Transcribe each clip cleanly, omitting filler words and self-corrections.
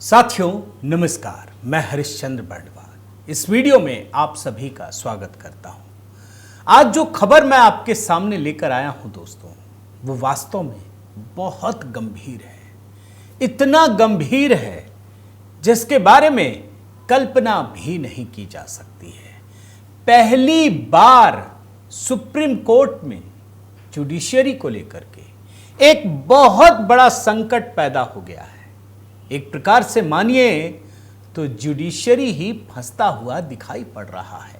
साथियों नमस्कार, मैं हरिश्चंद्र बर्णवाल इस वीडियो में आप सभी का स्वागत करता हूं। आज जो खबर मैं आपके सामने लेकर आया हूं दोस्तों, वो वास्तव में बहुत गंभीर है। इतना गंभीर है जिसके बारे में कल्पना भी नहीं की जा सकती है। पहली बार सुप्रीम कोर्ट में जुडिशरी को लेकर के एक बहुत बड़ा संकट पैदा हो गया है। एक प्रकार से मानिए तो जुडिशरी ही फंसता हुआ दिखाई पड़ रहा है।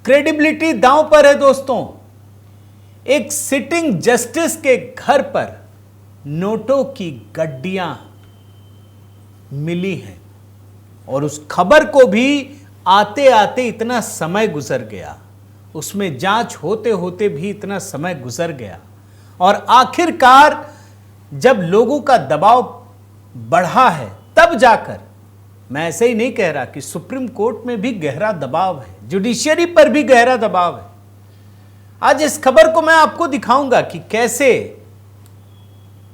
क्रेडिबिलिटी दांव पर है दोस्तों। एक सिटिंग जस्टिस के घर पर नोटों की गड्डियां मिली हैं और उस खबर को भी आते आते इतना समय गुजर गया, उसमें जांच होते होते भी इतना समय गुजर गया और आखिरकार जब लोगों का दबाव बढ़ा है तब जाकर, मैं ऐसे ही नहीं कह रहा कि सुप्रीम कोर्ट में भी गहरा दबाव है, जुडिशरी पर भी गहरा दबाव है। आज इस खबर को मैं आपको दिखाऊंगा कि कैसे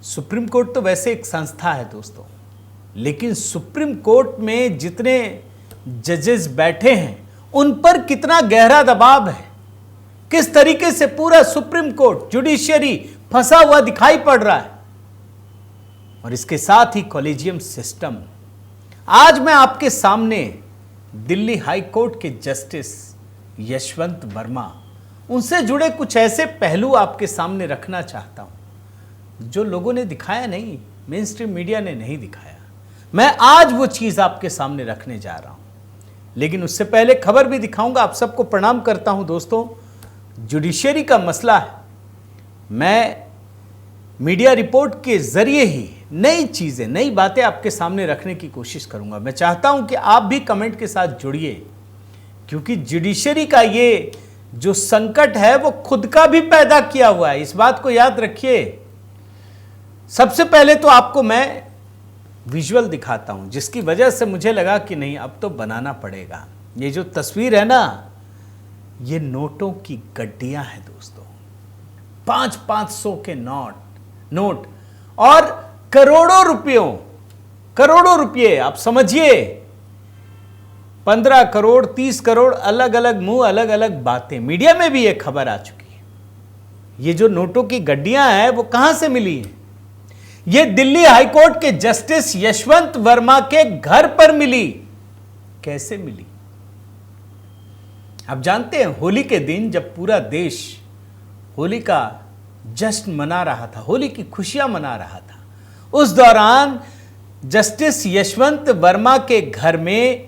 सुप्रीम कोर्ट तो वैसे एक संस्था है दोस्तों, लेकिन सुप्रीम कोर्ट में जितने जजेस बैठे हैं उन पर कितना गहरा दबाव है, किस तरीके से पूरा सुप्रीम कोर्ट जुडिशरी फंसा हुआ दिखाई पड़ रहा है और इसके साथ ही कॉलेजियम सिस्टम। आज मैं आपके सामने दिल्ली हाई कोर्ट के जस्टिस यशवंत वर्मा, उनसे जुड़े कुछ ऐसे पहलू आपके सामने रखना चाहता हूं जो लोगों ने दिखाया नहीं, मेन स्ट्रीम मीडिया ने नहीं दिखाया। मैं आज वो चीज आपके सामने रखने जा रहा हूं, लेकिन उससे पहले खबर भी दिखाऊंगा। आप सबको प्रणाम करता हूं दोस्तों। जुडिशरी का मसला है, मैं मीडिया रिपोर्ट के जरिए ही नई चीजें, नई बातें आपके सामने रखने की कोशिश करूंगा। मैं चाहता हूं कि आप भी कमेंट के साथ जुड़िए, क्योंकि जुडिशरी का ये जो संकट है वो खुद का भी पैदा किया हुआ है, इस बात को याद रखिए। सबसे पहले तो आपको मैं विजुअल दिखाता हूं, जिसकी वजह से मुझे लगा कि नहीं, अब तो बनाना पड़ेगा। ये जो तस्वीर है ना, ये नोटों की गड्डियां हैं दोस्तों। 500-500 के नोट और करोड़ों रुपये, आप समझिए, 15 करोड़ 30 करोड़, अलग अलग मुंह, अलग अलग बातें। मीडिया में भी यह खबर आ चुकी है। ये जो नोटों की गड्डियां हैं वो कहां से मिली हैं? ये दिल्ली हाईकोर्ट के जस्टिस यशवंत वर्मा के घर पर मिली। कैसे मिली? आप जानते हैं, होली के दिन जब पूरा देश होली का जश्न मना रहा था, होली की खुशियां मना रहा था, उस दौरान जस्टिस यशवंत वर्मा के घर में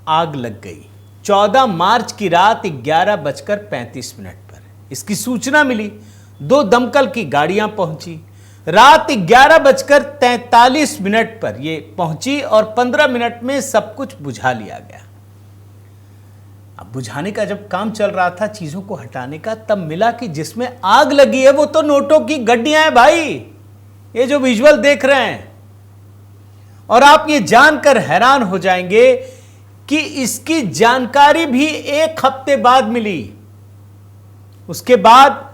आग लग गई। 14 मार्च की रात 11:35 पर इसकी सूचना मिली। 2 दमकल की गाड़ियां पहुंची। रात 11:43 पर ये पहुंची और 15 मिनट में सब कुछ बुझा लिया गया। अब बुझाने का जब काम चल रहा था, चीजों को हटाने का, तब मिला कि जिसमें आग लगी है वो तो नोटों की गड्डियां हैं भाई। ये जो विजुअल देख रहे हैं, और आप ये जानकर हैरान हो जाएंगे कि इसकी जानकारी भी 1 हफ्ते बाद मिली। उसके बाद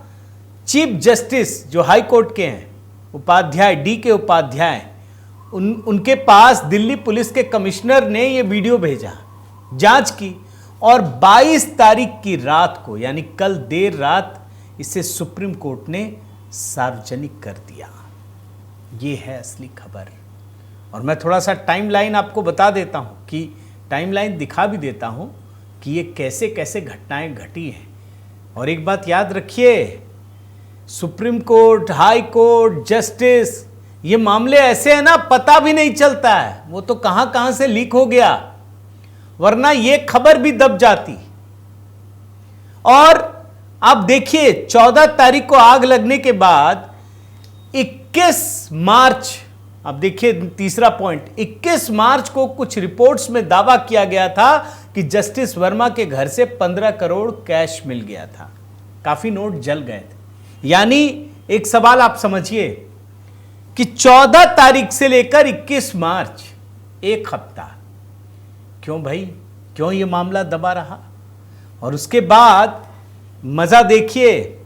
चीफ जस्टिस जो हाई कोर्ट के हैं, उपाध्याय, DK उपाध्याय, उनके पास दिल्ली पुलिस के कमिश्नर ने ये वीडियो भेजा, जांच की, और 22 तारीख की रात को, यानी कल देर रात, इसे सुप्रीम कोर्ट ने सार्वजनिक कर दिया। ये है असली खबर। और मैं थोड़ा सा टाइमलाइन आपको बता देता हूं, कि टाइमलाइन दिखा भी देता हूं कि ये कैसे कैसे घटनाएं घटी हैं। और एक बात याद रखिए, supreme court, high court, justice, ये मामले ऐसे हैं ना, पता भी नहीं चलता है वो तो कहां कहां से लीक हो गया, वरना ये खबर भी दब जाती। और आप देखिए, 14 तारीख को आग लगने के बाद 21 मार्च, अब देखिए तीसरा पॉइंट, 21 मार्च को कुछ रिपोर्ट्स में दावा किया गया था कि जस्टिस वर्मा के घर से 15 करोड़ कैश मिल गया था। काफी नोट जल गए थे। यानी एक सवाल आप समझिए कि 14 तारीख से लेकर 21 मार्च, 1 हफ्ता, क्यों भाई, क्यों ये मामला दबा रहा? और उसके बाद मजा देखिए,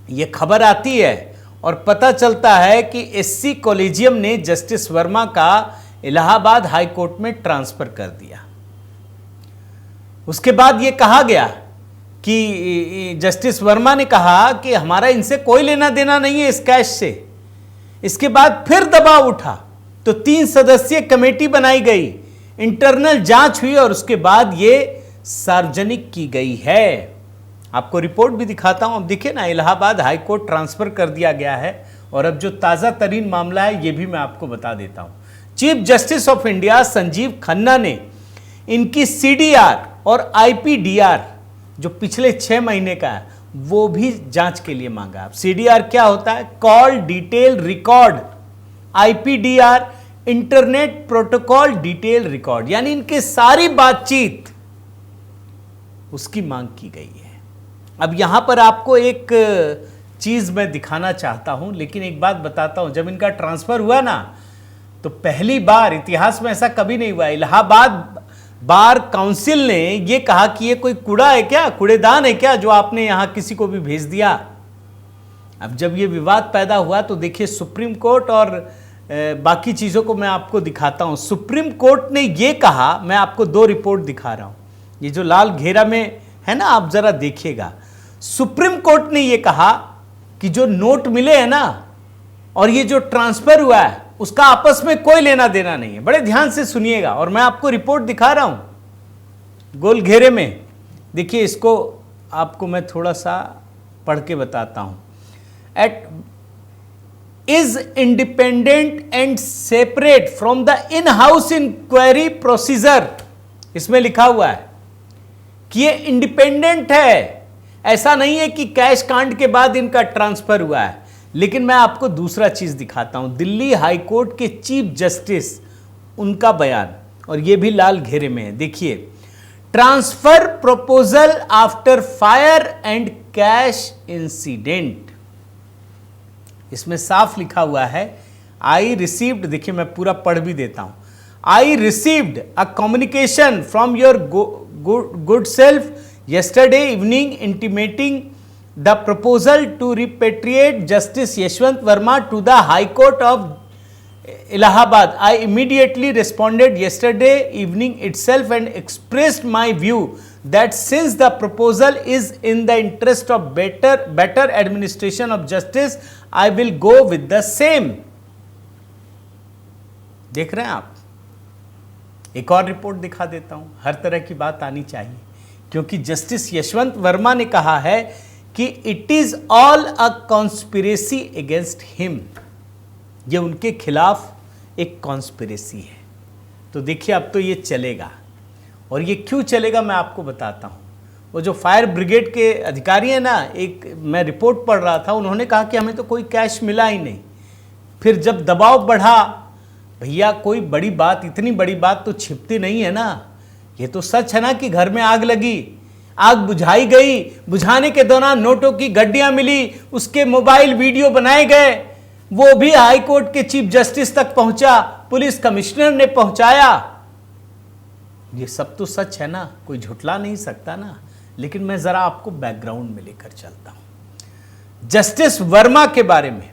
ये खबर आती है और पता चलता है कि SC कॉलेजियम ने जस्टिस वर्मा का इलाहाबाद हाई कोर्ट में ट्रांसफर कर दिया। उसके बाद यह कहा गया कि जस्टिस वर्मा ने कहा कि हमारा इनसे कोई लेना देना नहीं है इस कैश से। इसके बाद फिर दबाव उठा तो 3 सदस्यीय कमेटी बनाई गई, इंटरनल जांच हुई और उसके बाद यह सार्वजनिक की गई है। आपको रिपोर्ट भी दिखाता हूं। अब देखिए ना, इलाहाबाद हाई कोर्ट ट्रांसफर कर दिया गया है और अब जो ताजा तरीन मामला है यह भी मैं आपको बता देता हूं। Chief justice of India Sanjeev Khanna ने इनकी सीडीआर और आईपीडीआर जो पिछले 6 महीने का है वो भी जांच के लिए मांगा। सीडीआर क्या होता है? Call detail record. IPDR internet protocol detail record, यानी इनके सारी बातचीत उसकी मांग की गई है। अब यहां पर आपको एक चीज मैं दिखाना चाहता हूं, लेकिन एक बात बताता हूं। जब इनका ट्रांसफर हुआ ना तो पहली बार इतिहास में ऐसा कभी नहीं हुआ, इलाहाबाद बार काउंसिल ने यह कहा कि यह कोई कूड़ा है क्या, कूड़ेदान है क्या जो आपने यहां किसी को भी भेज दिया। अब जब यह विवाद पैदा हुआ तो देखिए सुप्रीम कोर्ट और बाकी चीजों को मैं आपको दिखाता हूं। सुप्रीम कोर्ट ने यह कहा, मैं आपको 2 रिपोर्ट दिखा रहा हूं, ये जो लाल घेरा में है ना, आप जरा देखिएगा। सुप्रीम कोर्ट ने यह कहा कि जो नोट मिले हैं ना और ये जो ट्रांसफर हुआ है उसका आपस में कोई लेना देना नहीं है। बड़े ध्यान से सुनिएगा और मैं आपको रिपोर्ट दिखा रहा हूं गोल घेरे में। देखिए, इसको आपको मैं थोड़ा सा पढ़ के बताता हूं। It is independent and separate from the in house inquiry procedure, इसमें लिखा हुआ है कि ये इंडिपेंडेंट है। ऐसा नहीं है कि कैश कांड के बाद इनका ट्रांसफर हुआ है। लेकिन मैं आपको दूसरा चीज दिखाता हूं, दिल्ली हाई कोर्ट के चीफ जस्टिस उनका बयान, और यह भी लाल घेरे में है। देखिए, transfer proposal after fire and cash incident, इसमें साफ लिखा हुआ है आई रिसीव्ड, देखिए मैं पूरा पढ़ भी देता हूं। I received a communication from your good self yesterday evening intimating the proposal to repatriate Justice Yashwant Verma to the High Court of Allahabad. I immediately responded yesterday evening itself and expressed my view that since the proposal is in the interest of better administration of justice, I will go with the same. देख रहे हैं आप? एक और report दिखा देता हूं। हर तरह की बात आनी चाहिए, क्योंकि जस्टिस यशवंत वर्मा ने कहा है कि it is all a conspiracy against him, ये उनके खिलाफ एक कॉन्स्पिरेसी है। तो देखिए, अब तो ये चलेगा, और ये क्यों चलेगा मैं आपको बताता हूं। वो जो फायर ब्रिगेड के अधिकारी हैं ना, एक मैं रिपोर्ट पढ़ रहा था, उन्होंने कहा कि हमें तो कोई कैश मिला ही नहीं। फिर जब दबाव बढ़ा, भैया कोई बड़ी बात, इतनी बड़ी बात तो छिपती नहीं है ना। ये तो सच है ना कि घर में आग लगी, आग बुझाई गई, बुझाने के दौरान नोटों की गड्डियां मिली, उसके मोबाइल वीडियो बनाए गए, वो भी हाई कोर्ट के चीफ जस्टिस तक पहुंचा, पुलिस कमिश्नर ने पहुंचाया। ये सब तो सच है ना, कोई झुठला नहीं सकता ना। लेकिन मैं जरा आपको बैकग्राउंड में लेकर चलता हूं जस्टिस वर्मा के बारे में।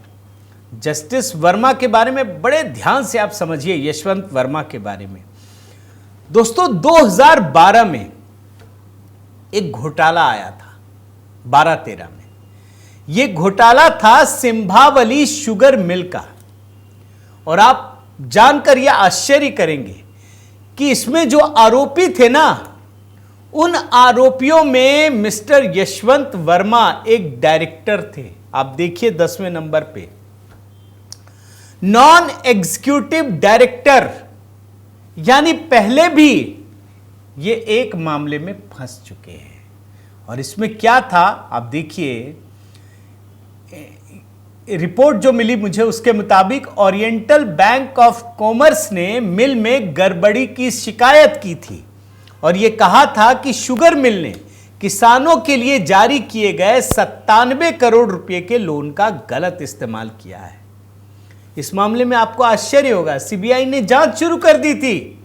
जस्टिस वर्मा के बारे में बड़े ध्यान से आप समझिए, यशवंत वर्मा के बारे में। दोस्तों, 2012 में एक घोटाला आया था, 12-13 में। यह घोटाला था सिंभावली शुगर मिल का, और आप जानकर यह आश्चर्य करेंगे कि इसमें जो आरोपी थे ना, उन आरोपियों में मिस्टर यशवंत वर्मा एक डायरेक्टर थे। आप देखिए 10वें नंबर पे, नॉन एग्जीक्यूटिव डायरेक्टर, यानी पहले भी ये एक मामले में फंस चुके हैं। और इसमें क्या था आप देखिए, रिपोर्ट जो मिली मुझे उसके मुताबिक ओरिएंटल बैंक ऑफ कॉमर्स ने मिल में गड़बड़ी की शिकायत की थी, और यह कहा था कि शुगर मिल ने किसानों के लिए जारी किए गए 97 करोड़ रुपए के लोन का गलत इस्तेमाल किया है। इस मामले में आपको आश्चर्य होगा, सीबीआई ने जांच शुरू कर दी थी,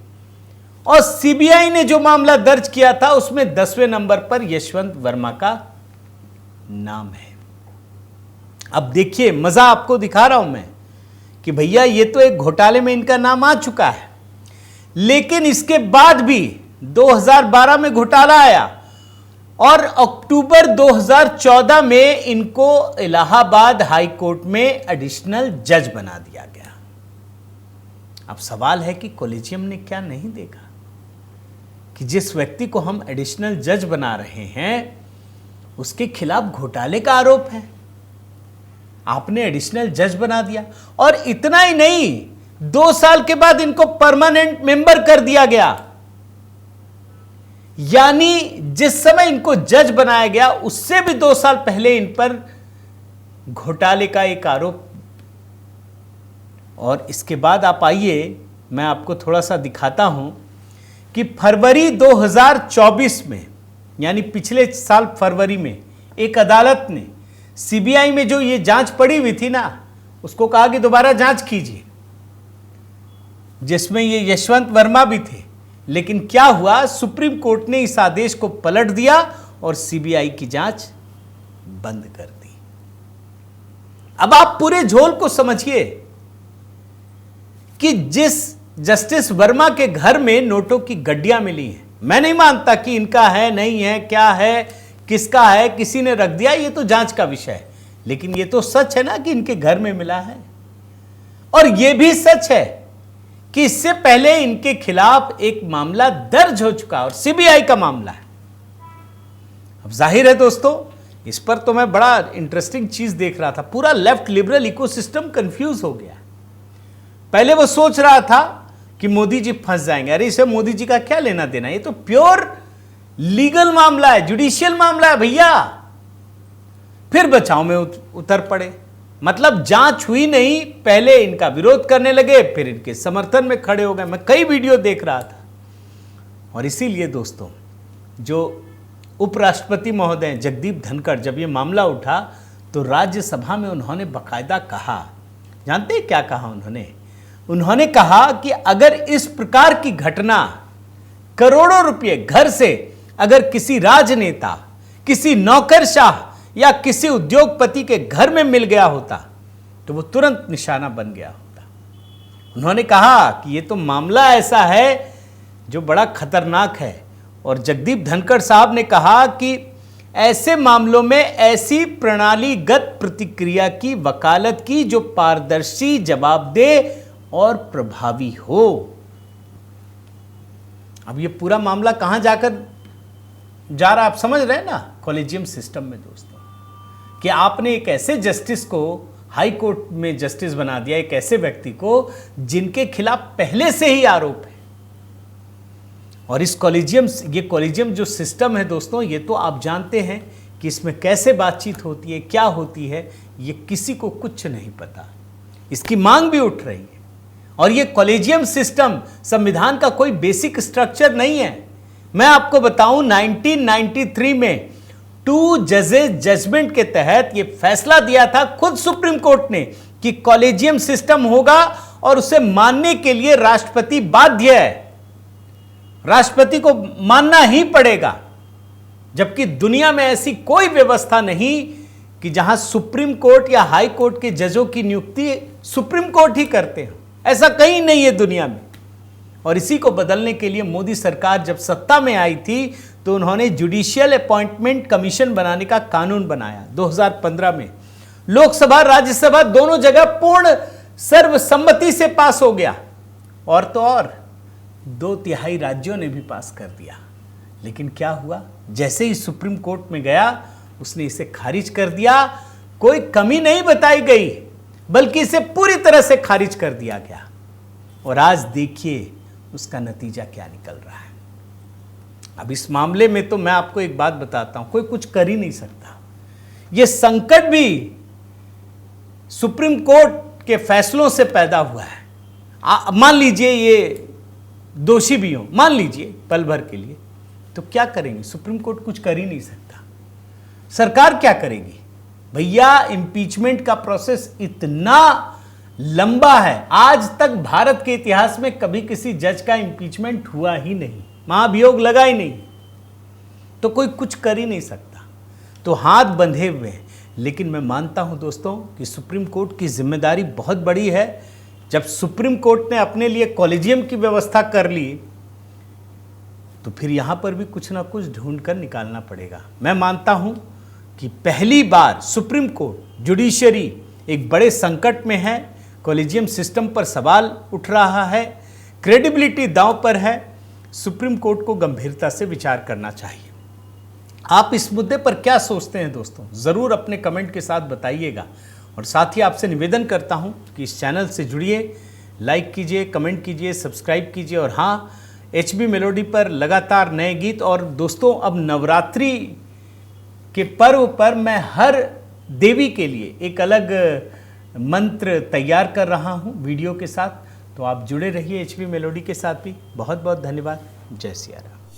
और सीबीआई ने जो मामला दर्ज किया था उसमें 10वें नंबर पर यशवंत वर्मा का नाम है। अब देखिए, मजा आपको दिखा रहा हूं मैं कि भैया ये तो एक घोटाले में इनका नाम आ चुका है। लेकिन इसके बाद भी 2012 में घोटाला आया और अक्टूबर 2014 में इनको इलाहाबाद हाई कोर्ट में एडिशनल जज बना दिया गया। अब सवाल है कि कॉलेजियम ने क्या नहीं देखा कि जिस व्यक्ति को हम एडिशनल जज बना रहे हैं उसके खिलाफ घोटाले का आरोप है, आपने एडिशनल जज बना दिया। और इतना ही नहीं, 2 साल के बाद इनको परमानेंट मेंबर कर दिया गया। यानी जिस समय इनको जज बनाया गया उससे भी 2 साल पहले इन पर घोटाले का एक आरोप। और इसके बाद आप आइए, मैं आपको थोड़ा सा दिखाता हूं कि फरवरी 2024 में, यानी पिछले साल फरवरी में, एक अदालत ने सीबीआई में जो ये जांच पड़ी हुई थी ना, उसको कहा कि दोबारा जांच कीजिए, जिसमें ये यशवंत वर्मा भी थे। लेकिन क्या हुआ, सुप्रीम कोर्ट ने इस आदेश को पलट दिया और सीबीआई की जांच बंद कर दी। अब आप पूरे झोल को समझिए कि जिस जस्टिस वर्मा के घर में नोटों की गड्डियां मिली हैं, मैं नहीं मानता कि इनका है नहीं है, क्या है, किसका है, किसी ने रख दिया, ये तो जांच का विषय है। लेकिन ये तो सच है ना कि इनके घर में मिला है। और ये भी सच है कि इससे पहले इनके खिलाफ एक मामला दर्ज हो चुका और सीबीआई का मामला है। अब जाहिर है दोस्तों, इस पर तो मैं बड़ा इंटरेस्टिंग चीज देख रहा था। पूरा लेफ्ट लिबरल इकोसिस्टम कंफ्यूज हो गया। पहले वो सोच रहा था कि मोदी जी फंस जाएंगे, अरे इसे मोदी जी का क्या लेना देना, ये तो प्योर लीगल मामला है, जुडिशियल मामला है भैया। फिर बचाव में उतर पड़े, मतलब जांच हुई नहीं, पहले इनका विरोध करने लगे, फिर इनके समर्थन में खड़े हो गए। मैं कई वीडियो देख रहा था। और इसीलिए दोस्तों, जो उपराष्ट्रपति महोदय जगदीप धनखड़, जब ये मामला उठा तो राज्यसभा में उन्होंने बाकायदा कहा, जानते हैं क्या कहा उन्होंने कहा कि अगर इस प्रकार की घटना करोड़ों रुपए घर से अगर किसी राजनेता, किसी नौकरशाह या किसी उद्योगपति के घर में मिल गया होता तो वो तुरंत निशाना बन गया होता। उन्होंने कहा कि ये तो मामला ऐसा है जो बड़ा खतरनाक है। और जगदीप धनखड़ साहब ने कहा कि ऐसे मामलों में ऐसी प्रणालीगत प्रतिक्रिया की वकालत की जो पारदर्शी, जवाबदेह और प्रभावी हो। अब ये पूरा मामला कहां जाकर जा रहा, आप समझ रहे हैं ना, कॉलेजियम सिस्टम में दोस्तों, कि आपने एक ऐसे जस्टिस को हाई कोर्ट में जस्टिस बना दिया, एक ऐसे व्यक्ति को जिनके खिलाफ पहले से ही आरोप है। और इस ये कॉलेजियम जो सिस्टम है दोस्तों, ये तो आप जानते हैं कि इसमें कैसे बातचीत होती है, क्या होती है, ये किसी को कुछ नहीं पता। इसकी मांग भी उठ रही है। और ये कॉलेजियम सिस्टम संविधान का कोई बेसिक स्ट्रक्चर नहीं है। मैं आपको बताऊं, 1993 में 2 जजेस जजमेंट के तहत ये फैसला दिया था खुद सुप्रीम कोर्ट ने कि कॉलेजियम सिस्टम होगा और उसे मानने के लिए राष्ट्रपति बाध्य है, राष्ट्रपति को मानना ही पड़ेगा। जबकि दुनिया में ऐसी कोई व्यवस्था नहीं कि जहां सुप्रीम कोर्ट या हाई कोर्ट के जजों की नियुक्ति सुप्रीम कोर्ट ही करते हो, ऐसा कहीं नहीं है दुनिया में। और इसी को बदलने के लिए मोदी सरकार जब सत्ता में आई थी तो उन्होंने जुडिशियल अपॉइंटमेंट कमीशन बनाने का कानून बनाया 2015 में। लोकसभा, राज्यसभा दोनों जगह पूर्ण सर्वसम्मति से पास हो गया। और तो और 2/3 राज्यों ने भी पास कर दिया। लेकिन क्या हुआ, जैसे ही सुप्रीम कोर्ट में गया उसने इसे खारिज कर दिया। कोई कमी नहीं बताई गई, बल्कि इसे पूरी तरह से खारिज कर दिया गया। और आज देखिए उसका नतीजा क्या निकल रहा है। अब इस मामले में तो मैं आपको एक बात बताता हूं, कोई कुछ कर ही नहीं सकता। यह संकट भी सुप्रीम कोर्ट के फैसलों से पैदा हुआ है। मान लीजिए ये दोषी भी हो, मान लीजिए पल भर के लिए, तो क्या करेंगे? सुप्रीम कोर्ट कुछ कर ही नहीं सकता। सरकार क्या करेगी? भैया, इंपीचमेंट का प्रोसेस इतना लंबा है, आज तक भारत के इतिहास में कभी किसी जज का इंपीचमेंट हुआ ही नहीं, महाभियोग लगा ही नहीं, तो कोई कुछ कर ही नहीं सकता। तो हाथ बंधे हुए हैं। लेकिन मैं मानता हूं दोस्तों कि सुप्रीम कोर्ट की जिम्मेदारी बहुत बड़ी है जब सुप्रीम कोर्ट ने अपने लिए कॉलेजियम की व्यवस्था कर ली, तो फिर यहां पर भी कुछ ना कुछ ढूंढ कर निकालना पड़ेगा। मैं मानता हूं कि पहली बार सुप्रीम कोर्ट, जुडिशरी एक बड़े संकट में है, कॉलेजियम सिस्टम पर सवाल उठ रहा है, क्रेडिबिलिटी दांव पर है। सुप्रीम कोर्ट को गंभीरता से विचार करना चाहिए। आप इस मुद्दे पर क्या सोचते हैं दोस्तों, ज़रूर अपने कमेंट के साथ बताइएगा। और साथ ही आपसे निवेदन करता हूं कि इस चैनल से जुड़िए, लाइक कीजिए, कमेंट कीजिए, सब्सक्राइब कीजिए। और हाँ, HB मेलोडी पर लगातार नए गीत। और दोस्तों, अब नवरात्रि के पर्व पर मैं हर देवी के लिए एक अलग मंत्र तैयार कर रहा हूं वीडियो के साथ, तो आप जुड़े रहिए HB मेलोडी के साथ भी। बहुत बहुत धन्यवाद। जय सिया राम।